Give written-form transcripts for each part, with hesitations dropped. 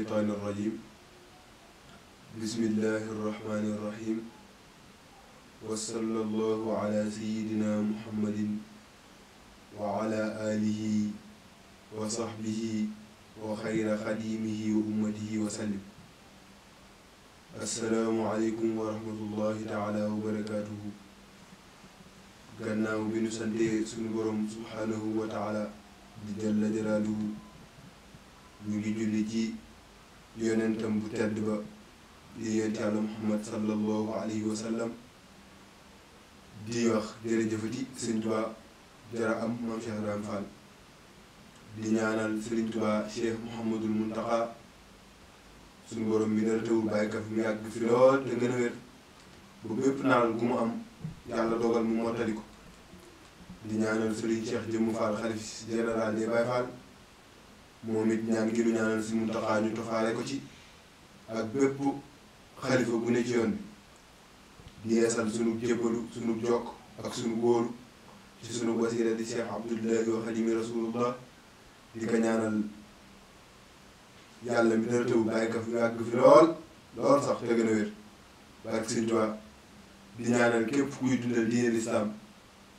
الشيطان الرجيم بسم الله الرحمن الرحيم وصلى الله على سيدنا محمد وعلى آله وصحبه وخير خديمه وأمته وسلم السلام عليكم ورحمة الله تعالى وبركاته gannaaw bi nu sante suñu borom subhanahu wa taala di jalla jalaaluhu ñu ngi julli ci yonentam bu tedd ba di yonent Yàlla Muhammad sallallahu alayhi wa sallam di wax jërëjëfati Sëriñ Tuubaa jara am Maam Cheikh Ibrahima Fall di ñaanal Sëriñ Tuubaa Cheikh Mouhamadul Muntaxa suñu borom bi dara tawul bàyyi ka fi mu yàgg fi lool te gën a wér ba bépp naal gu mu am yàlla dogal mu mottali ko di ñaanal Serigne Cheikh Jëmm Fall xalif général des Baye Fall moom it ñaan gi nu ñaanal si Muntaxa ñu tofaale ko ci ak bépp xalifa bu ne ci yoon bi di yeesal sunu jébbalu sunu jokk ak sunu góolu ci sunu wasila di Cheikh Abdullahi wa Xadimi Rasulullah di ko ñaanal yàlla mi dara tëw bàyyi ko fi yàgg fi lool sax te gën a wér barke Sëriñ Tuubaa di ñaanal képp kuy dundal diine lislaam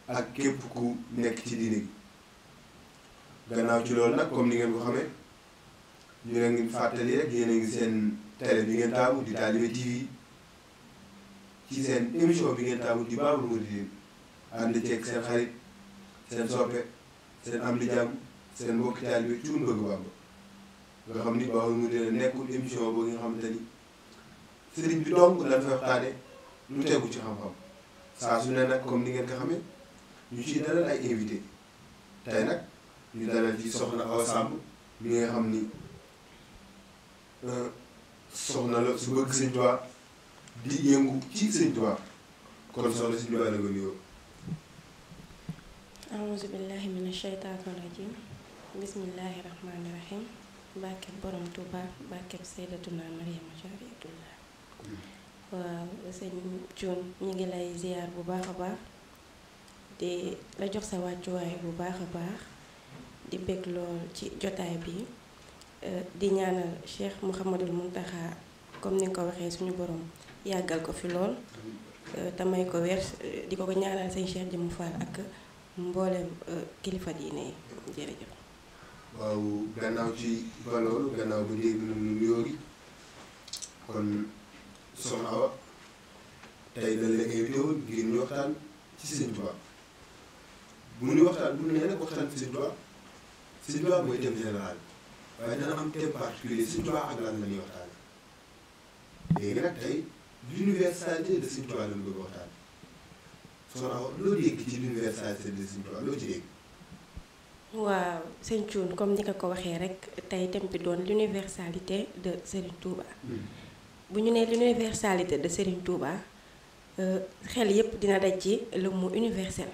ak képp ku nekk ci diine gi gannaaw ci loolu nag comme ni ngeen ko xamee ñu ne ngi fàttali rek yéen a ngi seen télé bi ngeen taamu di Talibé TV ci seen émission bi ngeen taamu di Baabul Muridiin ànd ceeg seen xarit seen soppe seen am di jàmm seen mbokki taalibe Cuun Bëgg Bàmba nga xam ni Baabul Muridiin nekkul émission boo nga xamante ni sëriñ bi dong lan fay waxtaane lu tegu ci xam-xam saa su ne nag comme ni ngeen ko xamee ñu ciy dalal ay invité tey nag ñu dalal ci soxna Awa Samb mi nga xam ni soxna la su bëgg Sëñ Tuubaa di yëngu ci Sëñ Tuubaa kon soxna si ñu bàyyi la nga nuyoo. auzu billahi mina shaytaani rajim bismillahi rahmaani rahim barkeb borom Tuubaa barkeb Sayyidatuna Maryama Jaariyatullah. waaw sëñ Cuun ñu ngi lay ziar bu baax a baax di la jox sa wàccuwaay bu baax a baax di bég lool ci jotaay bi di ñaanal Cheikh Mouhamadul Muntaxa comme ni nga ko waxee suñu borom yàggal ko fi lool te may ko wér di ko ñaanal sëñ Cheikh Jëmm Fall ak mboolem kilifa diine jërëjëf. waaw gannaaw ci loolu gannaaw ba dégg na nu nuyoo gi kon soxna Awa tey dañ la invité woon ngir ñu waxtaan ci Sëñ Tuubaa bu ñu waxtaan bu ñu nee nag waxtaan ci Sëñ Tuubaa Sëñ Tuubaa mooy thème général waaye dana am thème particulier Sëñ Tuubaa ak lan la ñuy waxtaan léegi nag tey l'universalité de Sëñ Tuubaa la ñu bëgg waxtaan soxna Awa loo dégg ci l'universalité de Sëñ Tuubaa loo ci dégg. waaw sëñ Cuun comme ni nga ko waxee rek tey thème bi doon l'universalité de Serigne Touba. bu ñu nee l'universalité de Serigne Touba xel yépp dina daj ci le mot universel.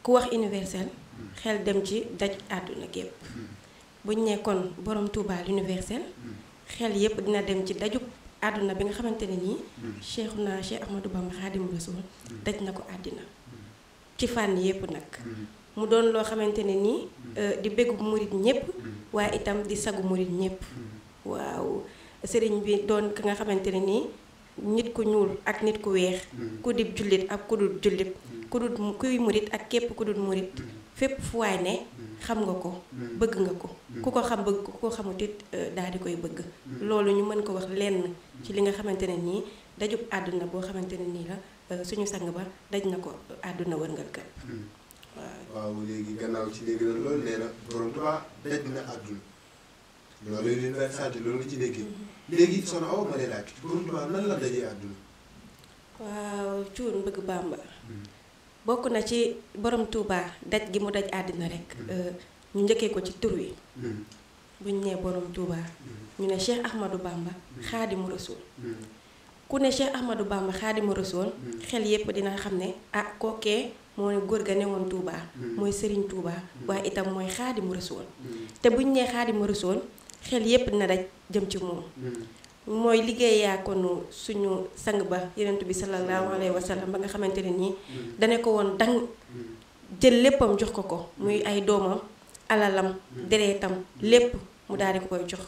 ku wax universel xel dem ci daj àdduna gépp bu ñu nee kon borom Touba l'universel xel yépp dina dem ci daju àdduna bi nga xamante ne nii Cheikhuna Cheikh Ahmadou Bamba Xaadimu Rasuul daj na ko àddina ci fànn yépp nag mu doon loo xamante ne nii di béggu murit ñépp waaye itam di sagu murit ñépp waaw sëriñ bi doon ka nga xamante ne nii nit ku ñuul ak nit ku weex ku dib jullit ak ku dul jullit ku dul kuy murit ak képp ku dul murit fépp fu waay ne xam nga ko bëgg nga ko ku ko xam bëgg ku ko xamut it daal di koy bëgg loolu ñu mën ko wax lenn ci li nga xamante ne nii dajub àdduna boo xamante ne nii la suñu sang ba daj na ko àdduna wërngal kër waaw léegi gannaaw ci dégg na loolu nee na borom Tuubaa daj na àdduna loolu universalité loolu nga ci déggee léegi soxna Awa ma lay laaj borom Tuubaa nan la dajee àdduna. waaw Cuun Bëgg Bàmba bokk na ci borom Tuubaa daj gi mu daj àddina rek ñu njëkkee ko ci tur wi buñ nee borom Tuubaa ñu ne Cheikh Ahmadou Bamba Xaadimu Rasuul ku ne Cheikh Ahmadou Bamba Xaadimu Rasuul xel yépp dina xam ne ah kookee moo ne góor ga newoon Tuubaa mooy Sëriñ Tuubaa waaye itam mooy Xaadimu Rasuul te buñ nee Xaadimu Rasuul xel yépp dina daj jëm ci moom mooy liggéeyaa konu suñu sang ba Yonent bi sallallahu alayhi wa sallam ba nga xamante ne nii dane ko woon dang jël léppam jox ko ko muy ay doomam alalam dereetam lépp mu daal di ko koy jox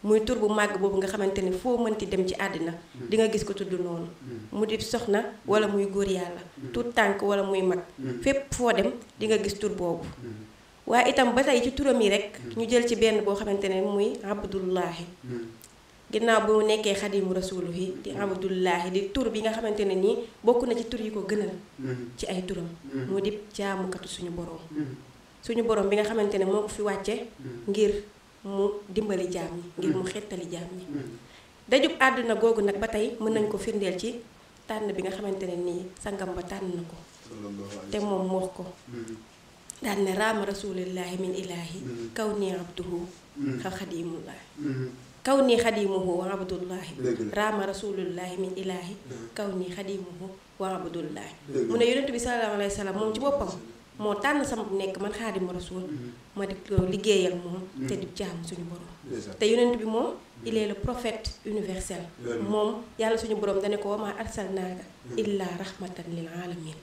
muy tur bu màgg boobu nga xamante ne foo mënti dem ci àddina di nga gis ko tudd noonu mu di soxna wala muy góor yàlla tout tànk wala muy mag fépp foo dem di nga gis tur boobu waaye itam ba tey ci turam yi rek ñu jël ci benn boo xamante ne muy abdullahi ginnaaw bu mu nekkee xadimu rasuluhi di abdullahi di tur bi nga xamante ne nii bokk na ci tur yi ko gënal ci ay turam mu di jaamukatu suñu borom bi nga xamante ne moo ko fi wàcce ngir mu dimbali jaam ñi ngir mu xettali jaam ñi dajub àdduna googu nag ba tey mën nañ ko firndeel ci tànn bi nga xamante ne nii sangam ba tànn na ko te moom mu wax ko daan ne raama rasulillahi min ilaahi kaw nii abduhu xadimullahi kaw nii xadimuhu wa abdullahi raama rasulillahi min ilaahi kaw nii xadimuhu wa abdullahi mu ne yonent bi sallallahu alayhi wa sallam moom ci boppam moo tànn sama nekk man xaadimu rasul ma di ko liggéeyal moom te di jaamu suñu borom te yonent bi moom il est le prophète universel moom yàlla suñu borom dane ko wa maa arsalnaaka illa rahmatan lil alamin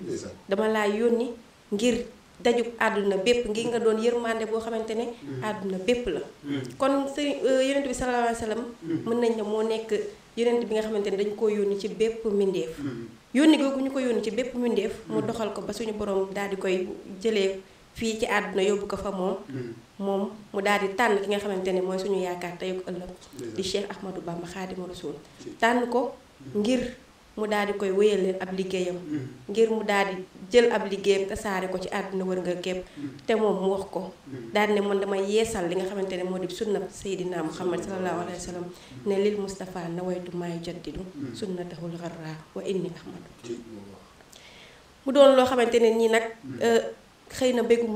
dama laa yónni ngir dajub àdduna bépp ngir nga doon yërmande boo xamante ne àdduna bépp la kon sëriñ yonent bi sallallahu alayhi wa sallam mën nañ ne moo nekk yonent bi nga xamante ne dañ koo yónni ci bépp mbindeef yónni googu ñu ko yónni ci bépp mbindeef mu doxal ko ba suñu borom daal di koy jëlee fii ci àdduna yóbbu ko fa moom mu daal di tànn ki nga xamante ne mooy suñu yaakaar tey ko ëllëg di Cheikh Ahmadou Bamba Xaadimu Rasuul tànn ko ngir mu daal di koy wéyal leen ab liggéeyam ngir mu daal di jël ab liggéeyam tasaare ko ci àdduna wër nga képp te moom mu wax ko daal di ne man damay yeesal li nga xamante ne moo di sunna Seydina Muhammad sallallahu alayhi wa sallam ne lil Mustafa nawaytu maayu jaddidu sunnatahul gharra wa inni ahmadu mu doon loo xamante ne nii nag xëy na bëggu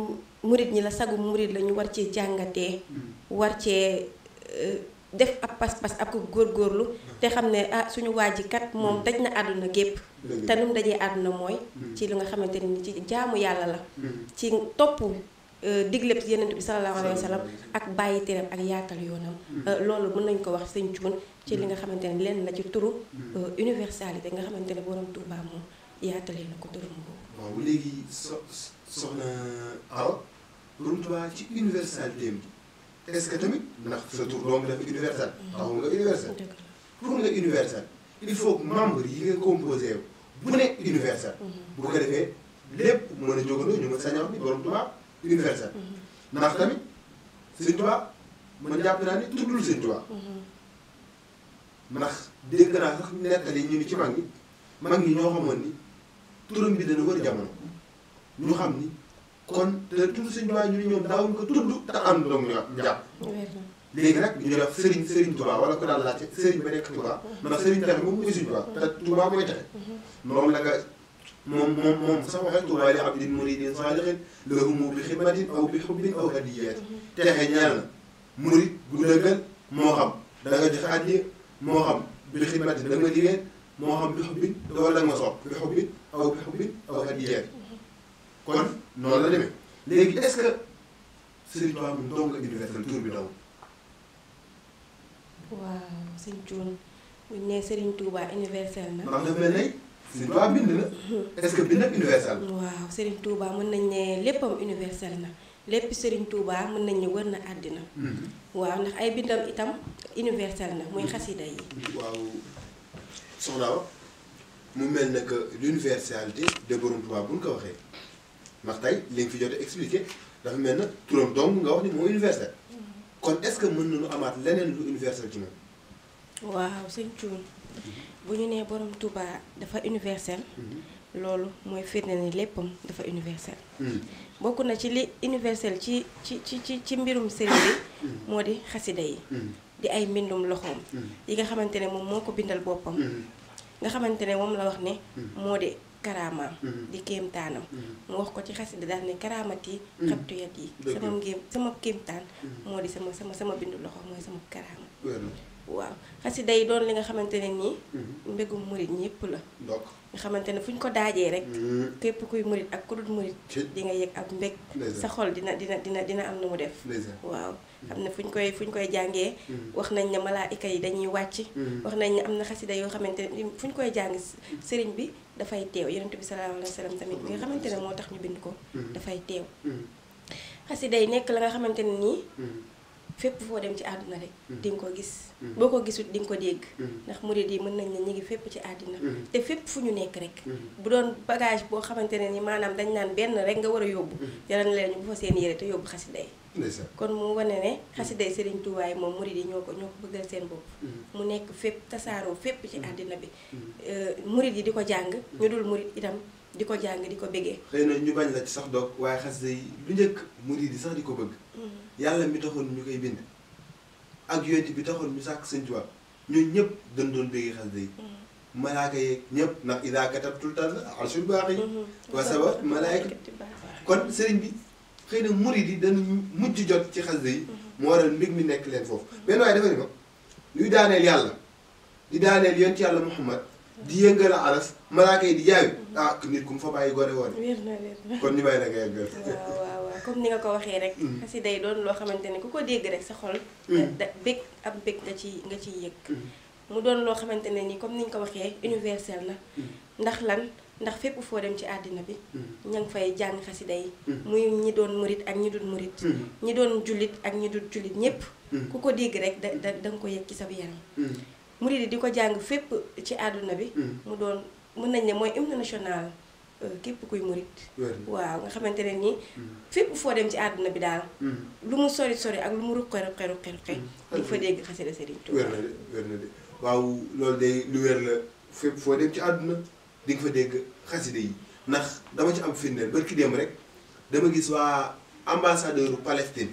murit ñi la sagu murit la ñu war cee jàngatee war cee def ab pas-pas ab ko góorgóorlu te xam ne suñu waa ji kat moom daj na àdduna gépp te nu mu dajee àdduna mooy ci li nga xamante ne ni ci jaamu yàlla la ci topp digleb Yonent bi sallallahu alayhi wa sallam ak bàyyi teram ak yaatal yoonam loolu mën nañ ko wax sëñ Cuun ci li nga xamante ne lenn la ci turu universalité nga xamante ne borom Tuubaa moom yaatalee na ko turam boobu. waaw léegi soxna Awa borom Tuubaa ci universalité bi est-ce que tamit ndax sa tur doom dafa universel taxul nga universel pour nga universel il faut que membre yi nga composé bu nekk universel bu ko defee lépp mën a jógandoo ñu mën sañ a wax ni borom Tuubaa universel ndax tamit sëñ Tuubaa man jàpp naa ni tuddul sëñ Tuubaa ndax dégg naa sax nettali ñu ni ci mag ñi ñoo xamoon ni turam bi dana wër jamono ñu xam ni kon te tudd sëñ Tuubaa ñu ni ñoom daawuñ ko tudd te am doom njàpp léegi nag ñu def sëriñ Tuubaa wala ko daal laajte sëriñ ba nekk Tuubaa ndax sëriñ texe moom mooy sëñ Tuubaa te Tuubaa mooy texe noonu la nga moom sax waxee Tuubaa li abdin muridin saadiqin lahumu bi xidmatin aw bi xubbin aw hadiyaat texe ñeel na murid bu dëggal moo xam da nga joxe addiya moo xam bi xidmatin da nga liggéey moo xam bi xubbin wala nga sopp bi xubbin aw hadiyaat kon noonu la demee léegi est-ce que Serigne Touba moom dong nga universel tur bi daw. waaw sëñ Cuun bu ñu nee Serigne Touba universel na. ndax dafa mel ne Serigne Touba bind na est-ce que bind na universel. waaw Serigne Touba mën nañ ne léppam universel na lépp Serigne Touba mën nañ ne wër na àddina. waaw ndax ay bindam itam universel na muy xasida yi. waaw soxna Awa mu mel ne que l'universalité de borom Touba bu ñu ko waxee. ndax tey li nga fi jot a expliqué dafa mel na turam dong nga wax ni moo universel kon est-ce que mën nañu amaat leneen lu universel ci moom. waaw sëñ Cuun bu ñu nee borom Touba dafa universel. loolu mooy firnde ni léppam dafa universel. bokk na ci li universel ci mbirum sëriñ bi moo di xasida yi. di ay mbindum loxoom. yi nga xamante ne moom moo ko bindal boppam. nga xamante ne moom la wax ne moo di. karaamaam di kéemtaanam mu wax ko ci xasida daal ne karaamat yi xabtu yat yi sama kéemtaan moo di sama bindu loxo mooy sama karaama waaw xasida yi doon li nga xamante ne nii mbégum murit ñépp la nga xamante ne fu ñu ko daajee rek képp kuy murit ak ku dul murit di nga yëg ak mbég sa xol dina am na mu def waaw xam ne fu ñu koy jàngee wax nañ ne malaayika yi dañuy wàcc wax nañ ne am na xasida yoo xamante ne fu ñu koy jàng sëriñ bi dafay teew yonent bi sallallahu alayhi wa sallam tamit bi nga xamante ne moo tax ñu bind ko dafay teew xasida yi nekk la nga xamante ne nii fépp foo dem ci àdduna rek di nga ko gis boo ko gisul di nga ko dégg ndax murid yi mën nañ ne ñu ngi fépp ci àddina te fépp fu ñu nekk rek bu doon bagage boo xamante ne ni maanaam dañ naan benn rek nga war a yóbbu jaral na leen ñu bu fa seen yére te yóbbu xasida yi kon mu wane ne xasida yi Serigne Touba yi moom murid yi ñoo ko bëggal seen bopp mu nekk fépp tasaaroo fépp ci àddina bi murid yi di ko jàng ñu dul murid itam di ko jàng di ko bëggee. xëy na ñu bañ la ci sax doog waaye xasida yi lu njëkk murid yi sax di ko bëgg yàlla mi taxoon ñu koy bind ak yonent bi taxoon ñu sàkk Sëñ Tuubaa ñun ñëpp dañ doon bëggee xasida yi malaaka yeeg ñëpp ndax idaa katabtul tan arsul baax yi wa sabat malaaka kon sëriñ bi xëy na murid yi dañ mujj jot ci xasida yi moo waral mbir mi nekk leen foofu benn waaye dafa ni ma luy daaneel yàlla di daaneel yonent yàlla Muhammad di yëngal aras malaaka yi di jaayu nit ku mu fa bàyyi gore woon kon ñu bàyyi la nga yëngal waaw comme ni nga ko waxee rek xasida yi doon loo xamante ne ku ko dégg rek sa xol da bég ab bég nga ciy yëg mu doon loo xamante ne ni comme ni ñu ko waxee universel na ndax fépp foo dem ci àddina bi ña ngi fay jàng xasida yi muy ñi doon murit ak ñi dul murit ñi doon jullit ak ñi dul jullit ñépp ku ko dégg rek da nga ko yëg ci sa yaram murit yi di ko jàng fépp ci àdduna bi mu doon mën nañ ne mooy hymne national képp kuy murit waaw nga xamante ne nii fépp foo dem ci àdduna bi daal lu mu sori ak lu mu ruqe di fa dégg xasida Serigne Touba wér na de waaw loolu de lu wér la fépp foo dem ci àdduna di nga fa dégg xasida yi ndax dama ci am firndeel barki dem rek dama gis waa ambassadeur Palestine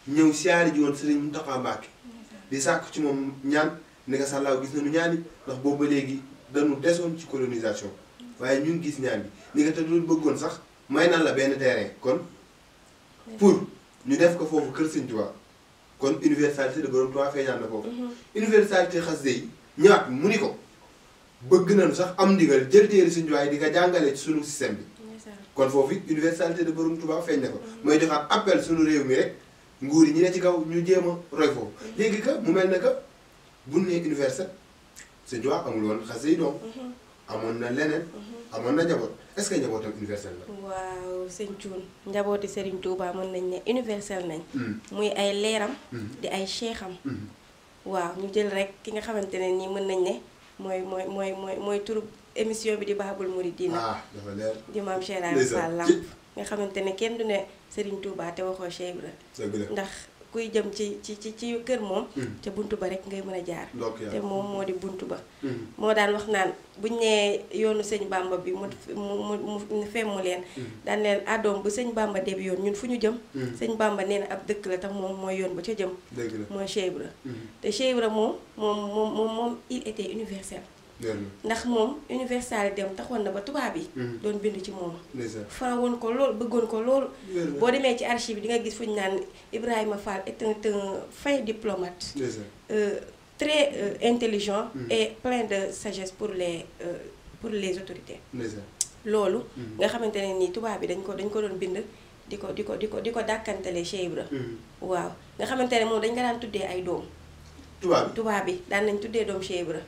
ñëw siyaari ji woon Serigne Mountakha Mbacké di sàkk ci moom ñaan ni nga sàllaaw gis nañu ñaani ndax boobu ba léegi dañu desoon ci colonisation waaye ñu ngi gis ñaan bi ni nga te doon bëggoon sax may nan la benn terrain kon pour ñu def ko foofu kër Sëñ Tuubaa kon universalité de Borom Tuubaa feeñaan na foofu universalité xasida yi ñëwaat mu ni ko bëgg nañu sax am ndigal jël téere Sëñ Tuubaa yi di ko jàngale ci sunu système bi kon foofu universalité de Borom Tuubaa feeñ na ko mooy joxaat appel sunu réew mi rek nguur yi ñi ne ci kaw ñu jéem a roy foofu léegi que mu mel ne que buñ nee universel Sëñ Tuubaa amul woon xasida yi doom amoon na leneen amoon na njaboot est-ce que njabootam universel la waaw sëñ Thioune njabooti Serigne Touba mën nañ ne universel nañ muy ay leeram di ay cheikham waaw ñu jël rek ki nga xamante ne nii mën nañ ne mooy turu émission bi di Baabul Mouridina dafa leer di maam Cheikh Ibra Fall Lamp nga xamante ne kenn du ne Serigne Touba te waxoo Cheikh Ibra ndax kuy jëm ci kër moom ca buntu ba rek ngay mën a jaar te moom moo di buntu ba moo daan wax naan buñ nee yoonu sëñ Bamba bi mu femmu leen daan leen àddoom bu sëñ Bamba deb yoon ñun fu ñu jëm sëñ Bamba nee na ab dëkk la tax moom mooy yoon ba ca jëm mooy Cheikh Ibra te Cheikh Ibra moom il était universel ndax moom universalité am taxoon na ba tubaab yi doon bind ci moom farawoon ko lool bëggoon ko lool boo demee ci archive bi di nga gis fu ñu naan Ibrahima Fall est un fin diplomate très intelligent et plein de sagesse pour les autorités loolu nga xamante ne nii tubaab bi dañ ko doon bind di ko dàkkantale Cheikh Ibra waaw nga xamante ne moom dañ ko daan tuddee ay doom tubaab bi daan nañ tuddee doom Cheikh Ibra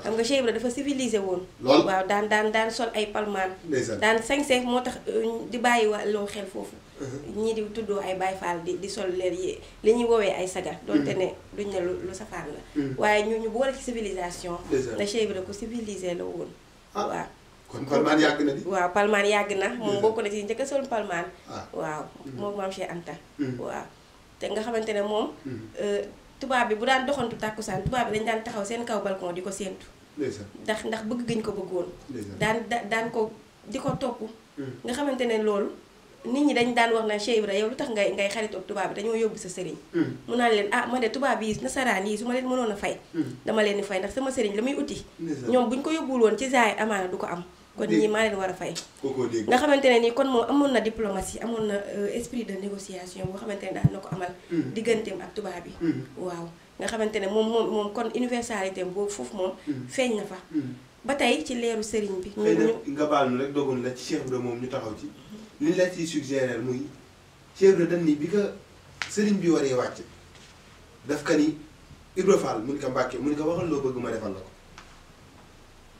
xam nga Cheikh Ibra dafa civilisé woon waaw daan sol ay palmaan daan sañse moo tax di bàyyi loo xel foofu ñii di tuddoo ay Baay Faal di sol leer yi li ñuy woowee ay sagar doonte ne duñ ne lu safaan la waaye ñu boole ci civilisation na Cheikh Ibra ko civilisé la woon waaw kon palmaan yàgg na di waaw palmaan yàgg na moom bokk na ci njëkk a sol palmaan waaw moom maam Cheikh Anta waaw te nga xamante ne moom tubaab bi bu daan doxantu tàkkusaan tubaab bi dañ daan taxaw seen kaw balcon di ko séentu ndax bëgg gañ ko bëggoon daan ko di ko topp nga xamante ne loolu nit ñi dañ daan wax na Cheikh Ibra yow lu tax ngay xaritoog tubaab bi dañoo yóbbu sa sëriñ mu naan leen ma de tubaab yi nasaraan yi su ma leen mënoon a fay dama leen di fay ndax sama sëriñ la muy uti ñoom buñ ko yóbbul woon ci zaay amaana du ko am kon ñii maa leen war a fay nga xamante ne nii kon moom amoon na diplomatie amoon na esprit de négociation boo xamante ne daan na ko amal digganteem ak tubaab yi waaw nga xamante ne moom kon universalité boobu foofu moom feeñ na fa ba tey ci leeru sëriñ bi ñu nga baal nu rek dogoon la ci Cheikh Ibra moom ñu taxaw ci li la ciy suggérer muy Cheikh Ibra dañ ni bi ka sëriñ bi waree wàcc daf ka ni Ibra Fall mu ni ko Mbàkke mu ni ko waxal loo bëgg ma defal la ko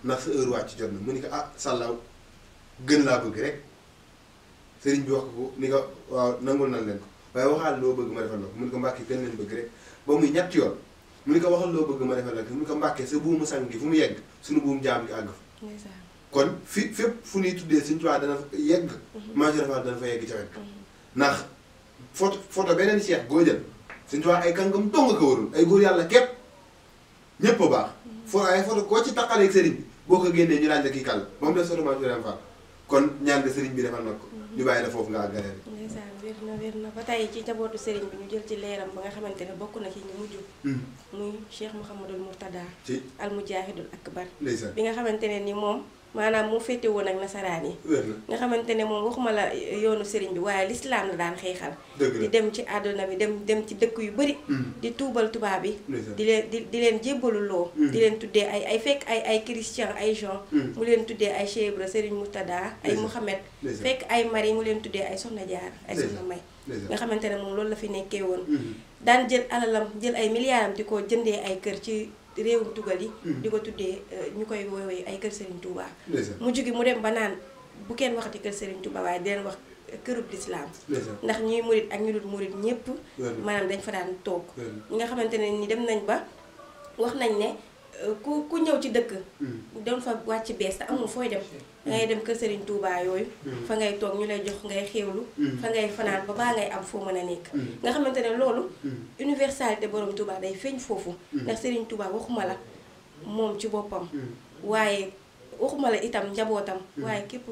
ndax sa heure wàcc jot na mu ni ko sàllaaw gën laa bëgg rek sëriñ bi wax ko ni ko waaw nangul nañ leen ko waaye waxaal loo bëgg ma defal la ko mu ne ko Mbàkke gën leen bëgg rek ba muy ñetti yoon mu ne ko waxal loo bëgg ma defal la ko mu ne ko Mbàkke sa buumu sang gi fu mu yegg suñu buum jaam gi àgg fa kon fépp fu ñuy tuddee Sëñ Tuubaa dana fa yegg Maam Cheikh Fall dana fa yegg ca wet ndax photo beneen Cheikh goo jël Sëñ Tuubaa ay kàngam dong ko warul ay góor yàlla képp ñëpp a baax ay photo koo ci taqaleeg sëriñ bi boo ko génnee ñu laaj la kii kàll ba mu def soto Maam Cheikh Fall kon ñaan nga sëriñ bi defal nag ko ñu bàyyi la foofu nga àggale rek ndeysaan wér na ba tey ci njabootu sëriñ bi ñu jël ci leeram ba nga xamante ne bokk na ci ñu mujj muy Cheikh Mouhamadul Mourtada al Mujahidul Akbar bi nga xamante ne ni moom maanaam mu féete woon ak nasaraan yi nga xamante ne moom waxuma la yoonu sëriñ bi waaye lislaam la daan xeexal di dem ci àdduna bi dem ci dëkk yu bëri di tuubal tubaab yi di leen jébbaluloo di leen tuddee ay fekk ay chrétien ay Jean mu leen tuddee ay Cheikh Ibra Sëriñ Mourtada ay Mouhamed fekk ay Marie mu leen tuddee ay Soxna Jaar ay Soxna May nga xamante ne moom loolu la fi nekkee woon daan jël alalam jël ay milliardam di ko jëndee ay kër ci réewum tugal yi di ko tuddee ñu koy woowee ay kër Serigne Touba mu jógi mu dem ba naan bu kenn waxati kër Serigne Touba waaye di leen wax kërub lislaam ndax ñuy murit ak ñu dul murit ñëpp maanaam dañ fa daan toog ñi nga xamante ne ni dem nañ ba wax nañ ne ku ñëw ci dëkk doon fa wàcc bees te amul fooy dem dangay dem kër Serigne Touba yooyu fa ngay toog ñu lay jox ngay xéewlu fa ngay fanaan ba baa ngay am foo mën a nekk nga xamante ne loolu universalité borom Touba day feeñ foofu ndax Serigne Touba waxuma la moom ci boppam waaye waxuma la itam njabootam waaye képp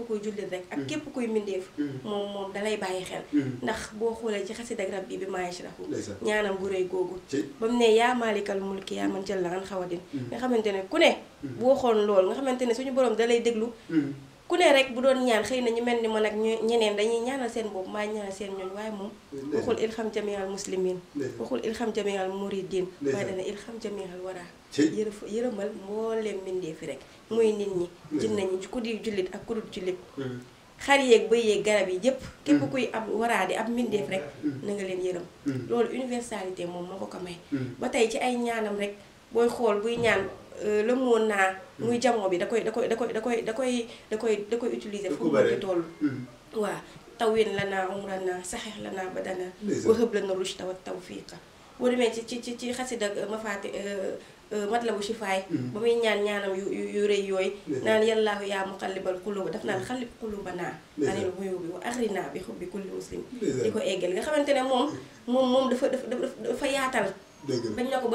kuy jullit rek ak képp kuy mbindeef moom dalay bàyyi xel ndax boo xoolee ci xasida ak rabbi bi maa yashrahu ñaanam gu rëy googu ba mu ne yaa maalikal mulki yaa man jalla an xawadin nga xamante ne ku ne boo xool loolu nga xamante ne suñu borom dalay déglu ku ne rek bu doon ñaan xëy na ñu mel ni man ak ñeneen dañuy ñaanal seen bopp maa ñaanal seen ñooñ waaye moom waxul ilham jamial muslimin waxul ilham jamial muridin waaye dana ilham jamial wara yërëmal mbooleem mbindeefi rek muy nit ñi jinne ñi ku di jullit ak ku dul jullit xar yeeg bëy yeeg garab yi yëpp képp kuy ab waraa di ab mbindeef rek na nga leen yërëm loolu universalité moom moo ko may ba tey ci ay ñaanam rek booy xool buy ñaan le mot naa muy jamoo bi da koy utiliser fu mu ci toll waaw tawin la naa umra naa saxeex la naa badana waxëb la na rushta wa tawfiqa boo demee ci xasida mafaati matlabu shifaay ba muy ñaanam yu rëy yooyu naan yallaahu yaa muqallibal quluub daf naan xallib quluubanaa anil huyuubi wa axrinaa bi xubbi kulli muslim di ko eggal nga xamante ne moom dafa yaatal bañ na ko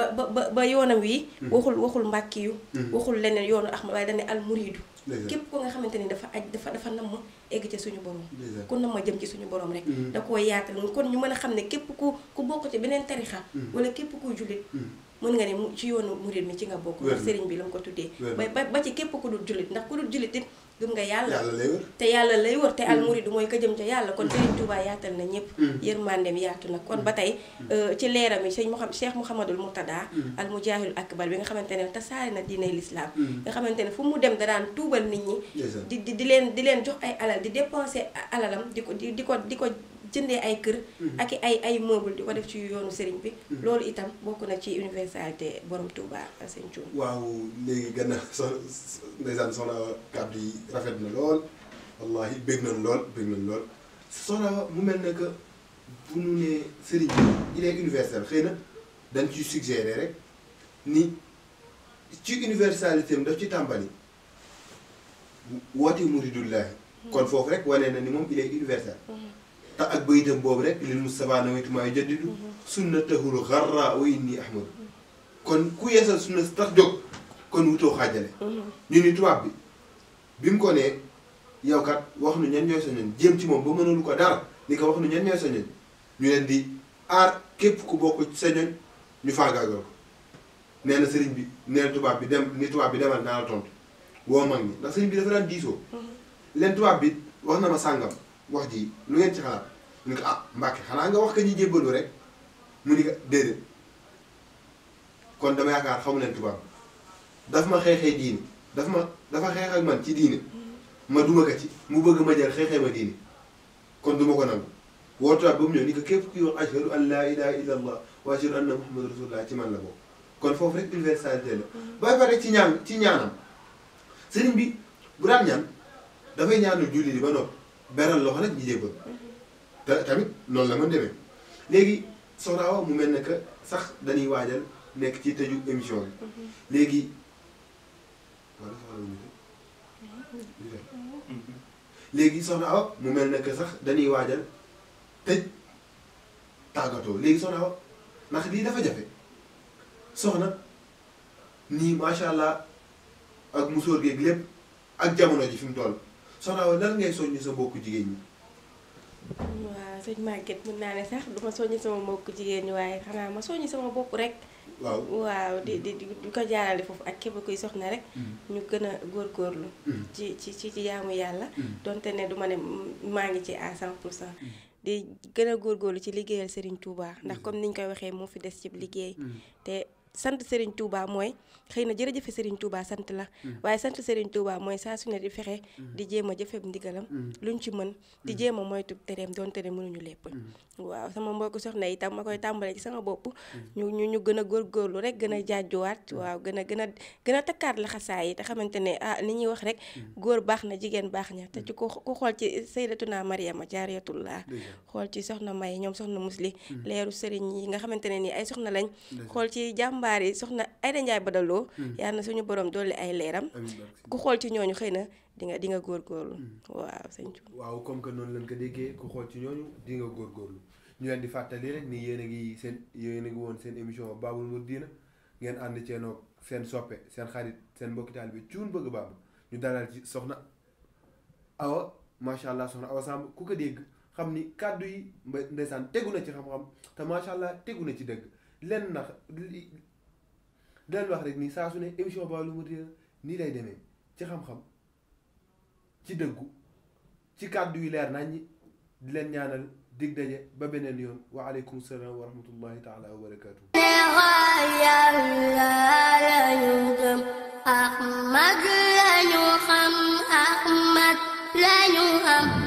ba yoonam wi waxul mbàkki yu waxul leneen yoonu Ahmad waaye dane al muriidu képp ko nga xamante ni dafa namm egg ca suñu borom ku namm jëm ci suñu borom rek da koo yaatal kon ñu mën a xam ne képp ku bokk ci beneen tarixa wala képp kuy jullit mën nga ne ci yoonu murid mi ci nga bokk ndax sëriñ bi la mu ko tuddee ba ci képp ku dul jullit ndax ku dul jullit it gëm nga yàlla te yàlla lay wër te al murid mooy ko jëm ca yàlla kon Sëriñ Tuubaa yaatal na ñëpp yërmandeem yaatu na kon ba tey ci leeram yi Cheikh Mouhamadul Mourtada al Mujahidul Akbar bi nga xamante ne tasaare na diinay lislaam nga xamante ne fu mu dem da daan tuubal nit ñi di leen jox ay alal di dépenser alalam di ko jëndee ay kër ak ay meuble di ko def ci yoonu sëriñ bi loolu itam bokk na ci universalité borom Touba sëñ Thioune waaw léegi gën a ndeysaan soxna kàddu yi rafet na lool wallahi bég nañ lool soxna mu mel ne que bu ñu nee sëriñ bi il est universel xëy na dañ ciy suggérer rek ni ci universalité am daf ci tàmbali woote muridullahi kon foofu rek wane na ni moom il est universel te ak bayitam boobu rek lil Mustafa nawaytu maa yujaddidu sunnatahul gharra wa inni ahmadu kon ku yeesal sunna tax jóg kon wutoo xaajale ñu ni tubaab bi mu ko nee yow kat wax nu ñan ñooy sa ñoñ jéem ci moom ba mënalu ko dara ni ko wax nu ñan ñooy sa ñoñ ñu leen di aar képp ku bokk ci sa ñoñ ñu faagaagal ko nee na sëriñ bi nee na tubaab bi demal naa la tontu woo mag ñi ndax sëriñ bi dafa daan diisoo leen tubaab bi wax na ma sàngam wax ji lu ngeen ci xalaat mu ni ko Mbàkke xanaa nga wax ka ñuy jébbalu rek mu ni ko déedéet kon dama yaakaar xamu leen tubaab daf ma xeexee diine dafa xeex ak man ci diine ma duma ko ci mu bëgg ma jël xeexee ma diine kon duma ko nangu woo tubaab ba mu ñëw ni ko képp kuy wax ashhadu an laa ilaaha illa allah wa ashhadu anna muhammadu rasulullah ci man la boobu kon foofu rek universalité la ba pare ci ñaanam sëriñ bi bu daan ñaan dafay ñaanal julli di ba noppi beral loxo nag ñi jébbal te tamit noonu la mën demee léegi soxna Awa mu mel ne que sax dañuy waajal nekk ci tëju émission bi léegi wala léegi soxna Awa mu mel ne que sax dañuy waajal tëj tàggatoo léegi soxna Awa ndax lii dafa jafe soxna nii macha allah ak musóor geeg lépp ak jamono ji fi mu toll soxna Awa lan ngay soññ sa mbokku jigéen ñi. waaw sëñ Maguette mën naa ne sax du ma soññi sama mbokku jigéen ñi waaye xanaa ma soññi sama bopp rek. waaw di ko jaarale foofu ak képp kuy soxna rek. ñu gën a góorgóorlu. ci jaamu yàlla. donte ne du ma ne maa ngi ci à 100%. di gën a góorgóorlu ci liggéeyal Serigne Touba ndax comme niñ koy waxee moo fi des ci liggéey te sant Serigne Touba mooy xëy na jërëjëfe Serigne Touba sant la waaye sant Serigne Touba mooy saa su ne di fexe di jéem a jëfeb ndigalam luñ ci mën di jéem a moytu tereem donte ne mënuñu lépp waaw sama mbokku soxna itam ma koy tàmbalee ci sama bopp ñu gën a góorgóorlu rek gën a jaajuwaat waaw gën a takkaat la xasaay yi te xamante ne ni ñuy wax rek góor baax na jigéen baax na te ci ku xool ci Sayyidatuna Maryama jaariyatullah xool ci soxna May ñoom soxna Musli leeru sëriñ yi nga xamante ne nii ay soxna lañ xool ci jàmbaar yi soxna Ayda Njaay Badaloo yal na suñu borom dolli ay leeram ku xool ci ñooñu xëy na di nga góorgóorlu waaw sëñ Thioune waaw comme que noonu lañ ko déggee ku xool ci ñooñu di nga góorgóorlu ñu leen di fàttali rek ni yéen a ngi woon seen émission Babul Mouridina ngeen ànd ceenoog seen soppe seen xarit seen mbokki taalibe bi Thioune Bëgg Baba ñu dalal ci soxna Awa macha allah soxna Awa Samb ku ko dégg xam ni kàddu yi ndeysaan tegu na ci xam-xam te macha allah tegu na ci dëgg leen ndax leen wax rek ni saa su ne émission Babul Mouridina nii lay demee ci xam-xam ci dëggu ci kàddu yu leer nañ ñi di leen ñaanal dig daje ba beneen yoon wa aleykum salaam wa rahmatullahi taala wa barakaatu. Ahmad lañu xam Ahmad lañu am